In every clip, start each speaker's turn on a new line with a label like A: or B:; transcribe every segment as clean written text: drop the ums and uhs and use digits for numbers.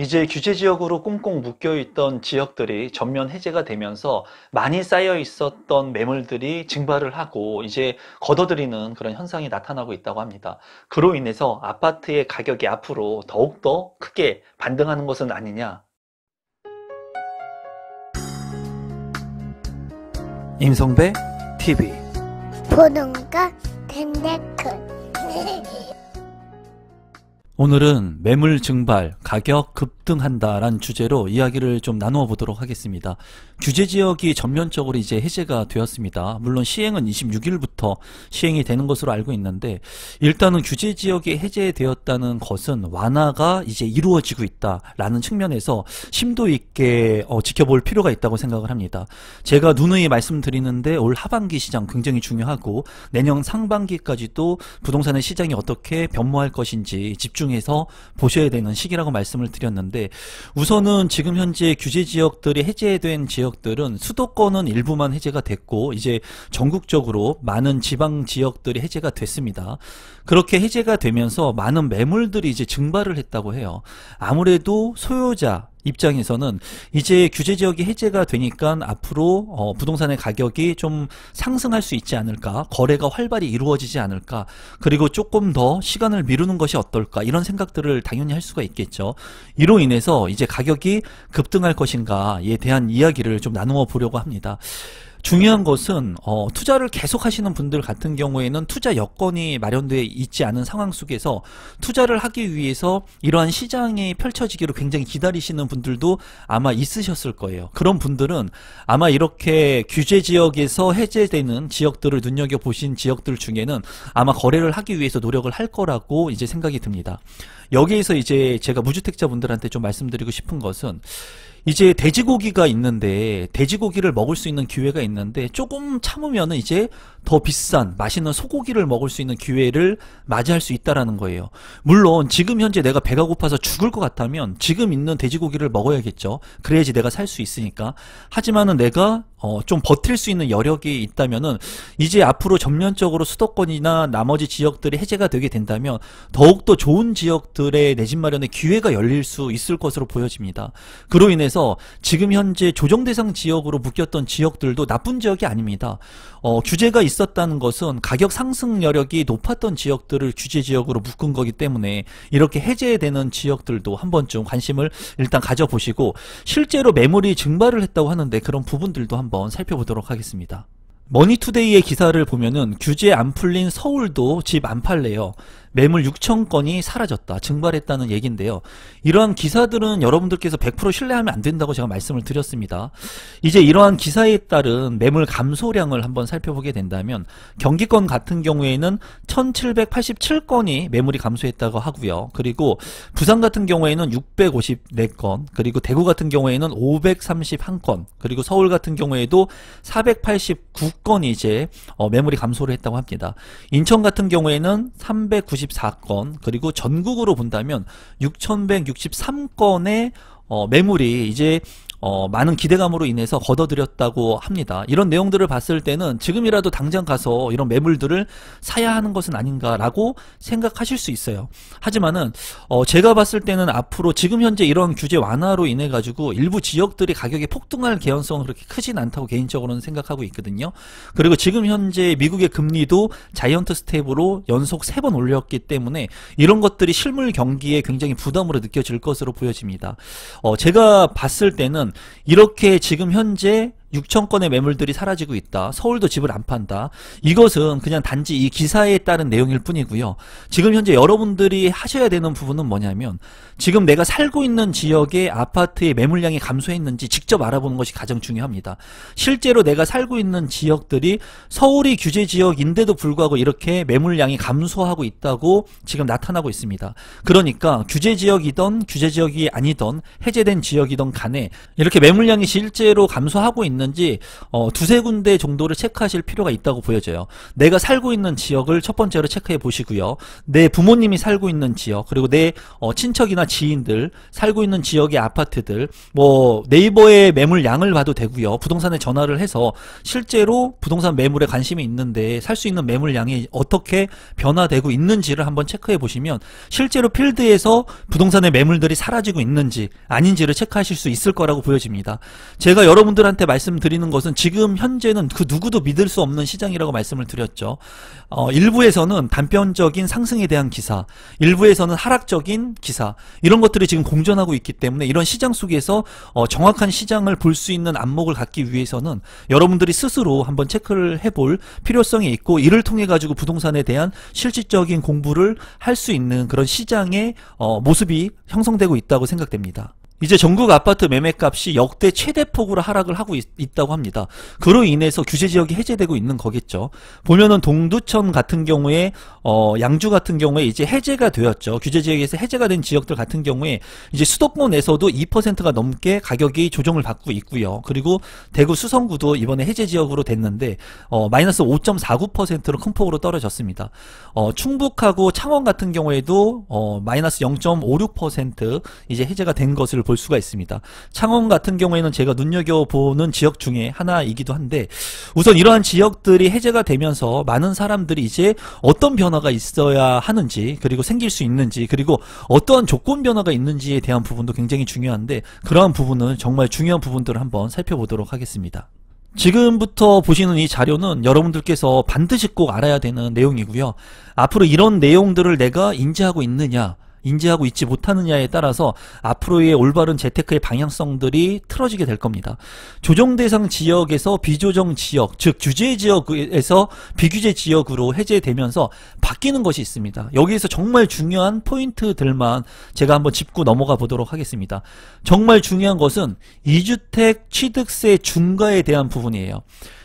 A: 이제 규제 지역으로 꽁꽁 묶여 있던 지역들이 전면 해제가 되면서 많이 쌓여 있었던 매물들이 증발을 하고 이제 걷어들이는 그런 현상이 나타나고 있다고 합니다. 그로 인해서 아파트의 가격이 앞으로 더욱더 크게 반등하는 것은 아니냐. 임성배 TV
B: 보는 거 덴데크
A: 오늘은 매물 증발, 가격 급등한다라는 주제로 이야기를 좀 나누어 보도록 하겠습니다. 규제 지역이 전면적으로 이제 해제가 되었습니다. 물론 시행은 26일부터 시행이 되는 것으로 알고 있는데, 일단은 규제 지역이 해제되었다는 것은 완화가 이제 이루어지고 있다라는 측면에서 심도 있게 지켜볼 필요가 있다고 생각을 합니다. 제가 누누이 말씀드리는데 올 하반기 시장 굉장히 중요하고 내년 상반기까지도 부동산의 시장이 어떻게 변모할 것인지 집중해서 보셔야 되는 시기라고 말씀을 드렸는데, 우선은 지금 현재 규제 지역들이 해제된 지역들은 수도권은 일부만 해제가 됐고 이제 전국적으로 많은 지방 지역들이 해제가 됐습니다. 그렇게 해제가 되면서 많은 매물들이 이제 증발을 했다고 해요. 아무래도 소유자 입장에서는 이제 규제 지역이 해제가 되니까 앞으로 부동산의 가격이 좀 상승할 수 있지 않을까, 거래가 활발히 이루어지지 않을까, 그리고 조금 더 시간을 미루는 것이 어떨까, 이런 생각들을 당연히 할 수가 있겠죠. 이로 인해서 이제 가격이 급등할 것인가에 대한 이야기를 좀 나누어 보려고 합니다. 중요한 것은 투자를 계속 하시는 분들 같은 경우에는 투자 여건이 마련되어 있지 않은 상황 속에서 투자를 하기 위해서 이러한 시장이 펼쳐지기를 굉장히 기다리시는 분들도 아마 있으셨을 거예요. 그런 분들은 아마 이렇게 규제 지역에서 해제되는 지역들을 눈여겨보신 지역들 중에는 아마 거래를 하기 위해서 노력을 할 거라고 이제 생각이 듭니다. 여기에서 이제 제가 무주택자분들한테 좀 말씀드리고 싶은 것은, 이제 돼지고기가 있는데, 돼지고기를 먹을 수 있는 기회가 있는데 조금 참으면은 이제 더 비싼 맛있는 소고기를 먹을 수 있는 기회를 맞이할 수 있다라는 거예요. 물론 지금 현재 내가 배가 고파서 죽을 것 같다면 지금 있는 돼지고기를 먹어야겠죠. 그래야지 내가 살 수 있으니까. 하지만은 내가 좀 버틸 수 있는 여력이 있다면은 이제 앞으로 전면적으로 수도권이나 나머지 지역들이 해제가 되게 된다면 더욱더 좋은 지역들의 내 집 마련의 기회가 열릴 수 있을 것으로 보여집니다. 그로 인해서 지금 현재 조정 대상 지역으로 묶였던 지역들도 나쁜 지역이 아닙니다. 규제가 있었다는 것은 가격 상승 여력이 높았던 지역들을 규제 지역으로 묶은 거기 때문에 이렇게 해제되는 지역들도 한 번쯤 관심을 일단 가져보시고, 실제로 매물이 증발을 했다고 하는데 그런 부분들도 한번 살펴보도록 하겠습니다. 머니투데이의 기사를 보면은 규제 안 풀린 서울도 집 안 팔래요. 매물 6,000건이 사라졌다, 증발했다는 얘기인데요. 이러한 기사들은 여러분들께서 100% 신뢰하면 안 된다고 제가 말씀을 드렸습니다. 이제 이러한 기사에 따른 매물 감소량을 한번 살펴보게 된다면, 경기권 같은 경우에는 1,787건이 매물이 감소했다고 하고요. 그리고 부산 같은 경우에는 654건, 그리고 대구 같은 경우에는 531건, 그리고 서울 같은 경우에도 489건이 이제 매물이 감소를 했다고 합니다. 인천 같은 경우에는 394건, 그리고 전국으로 본다면 6,163건의 매물이 이제 많은 기대감으로 인해서 걷어들였다고 합니다. 이런 내용들을 봤을 때는 지금이라도 당장 가서 이런 매물들을 사야 하는 것은 아닌가라고 생각하실 수 있어요. 하지만은 제가 봤을 때는 앞으로 지금 현재 이런 규제 완화로 인해 가지고 일부 지역들이 가격이 폭등할 개연성은 그렇게 크진 않다고 개인적으로는 생각하고 있거든요. 그리고 지금 현재 미국의 금리도 자이언트 스텝으로 연속 3번 올렸기 때문에 이런 것들이 실물 경기에 굉장히 부담으로 느껴질 것으로 보여집니다. 제가 봤을 때는 이렇게 지금 현재 6,000건의 매물들이 사라지고 있다, 서울도 집을 안 판다, 이것은 그냥 단지 이 기사에 따른 내용일 뿐이고요. 지금 현재 여러분들이 하셔야 되는 부분은 뭐냐면, 지금 내가 살고 있는 지역의 아파트의 매물량이 감소했는지 직접 알아보는 것이 가장 중요합니다. 실제로 내가 살고 있는 지역들이 서울이 규제 지역인데도 불구하고 이렇게 매물량이 감소하고 있다고 지금 나타나고 있습니다. 그러니까 규제 지역이던 규제 지역이 아니던 해제된 지역이던 간에 이렇게 매물량이 실제로 감소하고 있는 있는지 두세 군데 정도를 체크하실 필요가 있다고 보여져요. 내가 살고 있는 지역을 첫 번째로 체크해 보시고요. 내 부모님이 살고 있는 지역, 그리고 내 친척이나 지인들 살고 있는 지역의 아파트들, 뭐 네이버의 매물량을 봐도 되고요. 부동산에 전화를 해서 실제로 부동산 매물에 관심이 있는데 살 수 있는 매물량이 어떻게 변화되고 있는지를 한번 체크해 보시면 실제로 필드에서 부동산의 매물들이 사라지고 있는지 아닌지를 체크하실 수 있을 거라고 보여집니다. 제가 여러분들한테 말씀드리는 것은 지금 현재는 그 누구도 믿을 수 없는 시장이라고 말씀을 드렸죠. 일부에서는 단편적인 상승에 대한 기사, 일부에서는 하락적인 기사, 이런 것들이 지금 공존하고 있기 때문에 이런 시장 속에서 정확한 시장을 볼 수 있는 안목을 갖기 위해서는 여러분들이 스스로 한번 체크를 해볼 필요성이 있고, 이를 통해 가지고 부동산에 대한 실질적인 공부를 할 수 있는 그런 시장의 모습이 형성되고 있다고 생각됩니다. 이제 전국 아파트 매매값이 역대 최대폭으로 하락을 하고 있다고 합니다. 그로 인해서 규제지역이 해제되고 있는 거겠죠. 보면은 동두천 같은 경우에 양주 같은 경우에 이제 해제가 되었죠. 규제지역에서 해제가 된 지역들 같은 경우에 이제 수도권에서도 2%가 넘게 가격이 조정을 받고 있고요. 그리고 대구 수성구도 이번에 해제지역으로 됐는데 마이너스 5.49%로 큰 폭으로 떨어졌습니다. 충북하고 창원 같은 경우에도 마이너스 0.56% 이제 해제가 된 것을 볼 수가 있습니다. 창원 같은 경우에는 제가 눈여겨보는 지역 중에 하나이기도 한데, 우선 이러한 지역들이 해제가 되면서 많은 사람들이 이제 어떤 변화가 있어야 하는지, 그리고 생길 수 있는지, 그리고 어떠한 조건 변화가 있는지에 대한 부분도 굉장히 중요한데, 그러한 부분은 정말 중요한 부분들을 한번 살펴보도록 하겠습니다. 지금부터 보시는 이 자료는 여러분들께서 반드시 꼭 알아야 되는 내용이고요. 앞으로 이런 내용들을 내가 인지하고 있느냐, 인지하고 있지 못하느냐에 따라서 앞으로의 올바른 재테크의 방향성들이 틀어지게 될 겁니다. 조정 대상 지역에서 비조정 지역, 즉 규제 지역에서 비규제 지역으로 해제되면서 바뀌는 것이 있습니다. 여기에서 정말 중요한 포인트들만 제가 한번 짚고 넘어가 보도록 하겠습니다. 정말 중요한 것은 2주택 취득세 중과에 대한 부분이에요.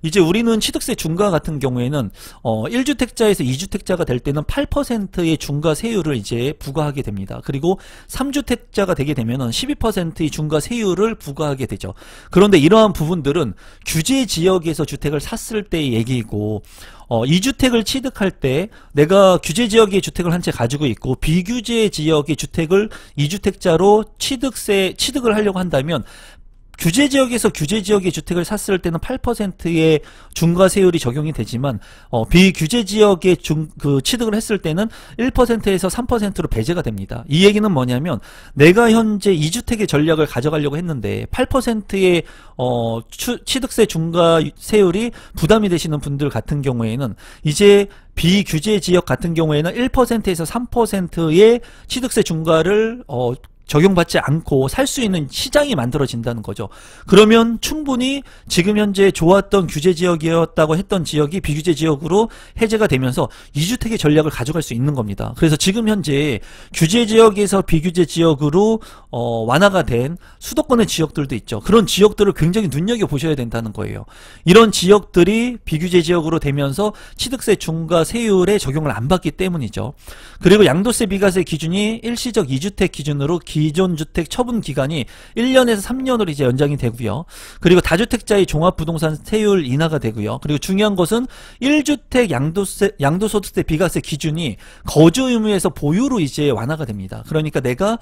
A: 이제 우리는 취득세 중과 같은 경우에는 1주택자에서 2주택자가 될 때는 8%의 중과 세율을 이제 부과하게 됩니다. 그리고 3주택자가 되게 되면은 12%의 중과 세율을 부과하게 되죠. 그런데 이러한 부분들은 규제 지역에서 주택을 샀을 때의 얘기이고, 2주택을 취득할 때 내가 규제 지역의 주택을 한 채 가지고 있고 비규제 지역의 주택을 2주택자로 취득을 하려고 한다면, 규제 지역에서 규제 지역의 주택을 샀을 때는 8%의 중과세율이 적용이 되지만 비규제 지역의 취득을 했을 때는 1%에서 3%로 배제가 됩니다. 이 얘기는 뭐냐면, 내가 현재 2주택의 전략을 가져가려고 했는데 8%의 취득세 중과세율이 부담이 되시는 분들 같은 경우에는 이제 비규제 지역 같은 경우에는 1%에서 3%의 취득세 중과를 적용받지 않고 살 수 있는 시장이 만들어진다는 거죠. 그러면 충분히 지금 현재 좋았던 규제 지역이었다고 했던 지역이 비규제 지역으로 해제가 되면서 2주택의 전략을 가져갈 수 있는 겁니다. 그래서 지금 현재 규제 지역에서 비규제 지역으로 완화가 된 수도권의 지역들도 있죠. 그런 지역들을 굉장히 눈여겨보셔야 된다는 거예요. 이런 지역들이 비규제 지역으로 되면서 취득세 중과 세율에 적용을 안 받기 때문이죠. 그리고 양도세 비과세 기준이 일시적 2주택 기준으로 기존 주택 처분 기간이 1년에서 3년으로 이제 연장이 되고요. 그리고 다주택자의 종합부동산 세율 인하가 되고요. 그리고 중요한 것은 1주택 양도소득세 비과세 기준이 거주 의무에서 보유로 이제 완화가 됩니다. 그러니까 내가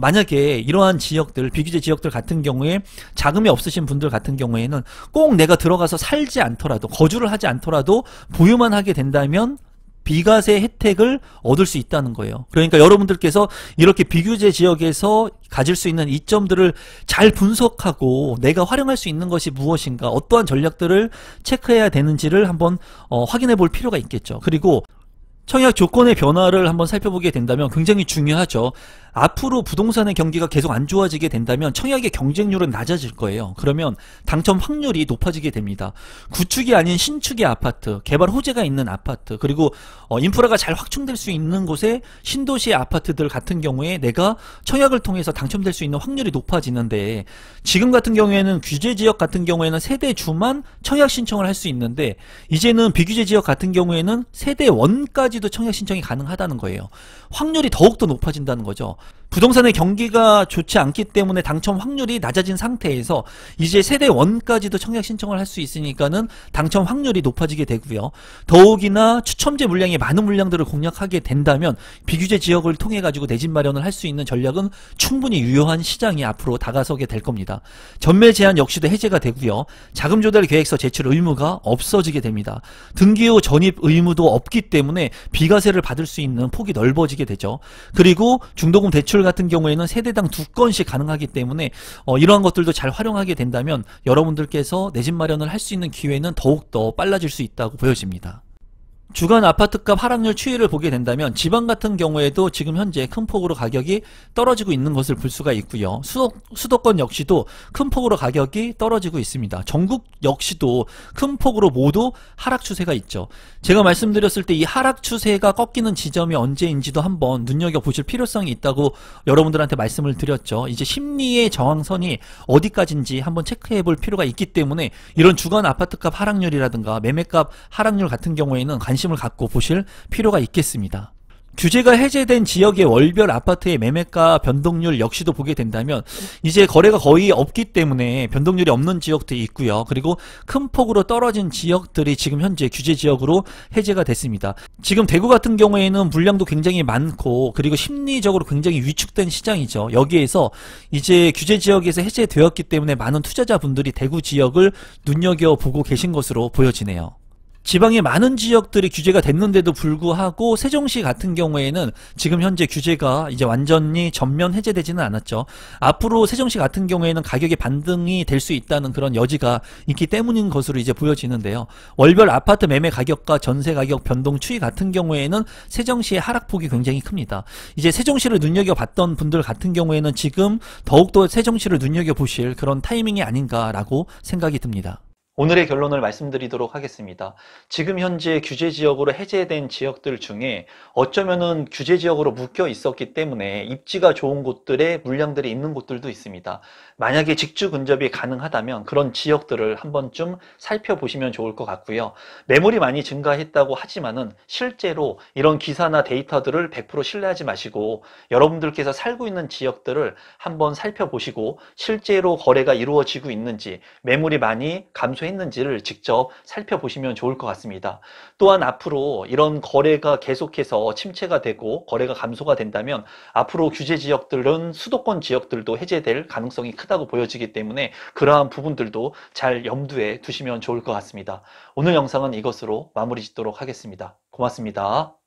A: 만약에 이러한 지역들, 비규제 지역들 같은 경우에 자금이 없으신 분들 같은 경우에는 꼭 내가 들어가서 살지 않더라도, 거주를 하지 않더라도 보유만 하게 된다면 비과세 혜택을 얻을 수 있다는 거예요. 그러니까 여러분들께서 이렇게 비규제 지역에서 가질 수 있는 이점들을 잘 분석하고 내가 활용할 수 있는 것이 무엇인가, 어떠한 전략들을 체크해야 되는지를 한번 확인해 볼 필요가 있겠죠. 그리고 청약 조건의 변화를 한번 살펴보게 된다면 굉장히 중요하죠. 앞으로 부동산의 경기가 계속 안 좋아지게 된다면 청약의 경쟁률은 낮아질 거예요. 그러면 당첨 확률이 높아지게 됩니다. 구축이 아닌 신축의 아파트, 개발 호재가 있는 아파트, 그리고 인프라가 잘 확충될 수 있는 곳에 신도시의 아파트들 같은 경우에 내가 청약을 통해서 당첨될 수 있는 확률이 높아지는데, 지금 같은 경우에는 규제 지역 같은 경우에는 세대주만 청약 신청을 할 수 있는데, 이제는 비규제 지역 같은 경우에는 세대원까지도 청약 신청이 가능하다는 거예요. 확률이 더욱더 높아진다는 거죠. 부동산의 경기가 좋지 않기 때문에 당첨 확률이 낮아진 상태에서 이제 세대 1까지도 청약 신청을 할 수 있으니까는 당첨 확률이 높아지게 되고요. 더욱이나 추첨제 물량이 많은 물량들을 공략하게 된다면 비규제 지역을 통해 가지고 내 집 마련을 할 수 있는 전략은 충분히 유효한 시장이 앞으로 다가서게 될 겁니다. 전매 제한 역시도 해제가 되고요. 자금 조달 계획서 제출 의무가 없어지게 됩니다. 등기 후 전입 의무도 없기 때문에 비과세를 받을 수 있는 폭이 넓어지게 되죠. 그리고 중도금 대출 같은 경우에는 세대당 2건씩 가능하기 때문에 이러한 것들도 잘 활용하게 된다면 여러분들께서 내 집 마련을 할 수 있는 기회는 더욱더 빨라질 수 있다고 보여집니다. 주간 아파트값 하락률 추이를 보게 된다면 지방 같은 경우에도 지금 현재 큰 폭으로 가격이 떨어지고 있는 것을 볼 수가 있고요. 수도권 역시도 큰 폭으로 가격이 떨어지고 있습니다. 전국 역시도 큰 폭으로 모두 하락 추세가 있죠. 제가 말씀드렸을 때 이 하락 추세가 꺾이는 지점이 언제인지도 한번 눈여겨보실 필요성이 있다고 여러분들한테 말씀을 드렸죠. 이제 심리의 저항선이 어디까지인지 한번 체크해 볼 필요가 있기 때문에 이런 주간 아파트값 하락률이라든가 매매값 하락률 같은 경우에는 관심을 갖고 보실 필요가 있겠습니다. 규제가 해제된 지역의 월별 아파트의 매매가 변동률 역시도 보게 된다면 이제 거래가 거의 없기 때문에 변동률이 없는 지역들이 있고요. 그리고 큰 폭으로 떨어진 지역들이 지금 현재 규제 지역으로 해제가 됐습니다. 지금 대구 같은 경우에는 물량도 굉장히 많고 그리고 심리적으로 굉장히 위축된 시장이죠. 여기에서 이제 규제 지역에서 해제되었기 때문에 많은 투자자분들이 대구 지역을 눈여겨보고 계신 것으로 보여지네요. 지방의 많은 지역들이 규제가 됐는데도 불구하고 세종시 같은 경우에는 지금 현재 규제가 이제 완전히 전면 해제되지는 않았죠. 앞으로 세종시 같은 경우에는 가격이 반등이 될 수 있다는 그런 여지가 있기 때문인 것으로 이제 보여지는데요. 월별 아파트 매매 가격과 전세 가격 변동 추이 같은 경우에는 세종시의 하락폭이 굉장히 큽니다. 이제 세종시를 눈여겨봤던 분들 같은 경우에는 지금 더욱더 세종시를 눈여겨보실 그런 타이밍이 아닌가라고 생각이 듭니다. 오늘의 결론을 말씀드리도록 하겠습니다. 지금 현재 규제 지역으로 해제된 지역들 중에 어쩌면은 규제 지역으로 묶여 있었기 때문에 입지가 좋은 곳들에 물량들이 있는 곳들도 있습니다. 만약에 직주 근접이 가능하다면 그런 지역들을 한 번쯤 살펴보시면 좋을 것 같고요. 매물이 많이 증가했다고 하지만은 실제로 이런 기사나 데이터들을 100% 신뢰하지 마시고 여러분들께서 살고 있는 지역들을 한번 살펴보시고 실제로 거래가 이루어지고 있는지 매물이 많이 감소했는지를 직접 살펴보시면 좋을 것 같습니다. 또한 앞으로 이런 거래가 계속해서 침체가 되고 거래가 감소가 된다면 앞으로 규제 지역들은 수도권 지역들도 해제될 가능성이 크다고 보여지기 때문에 그러한 부분들도 잘 염두에 두시면 좋을 것 같습니다. 오늘 영상은 이것으로 마무리 짓도록 하겠습니다. 고맙습니다.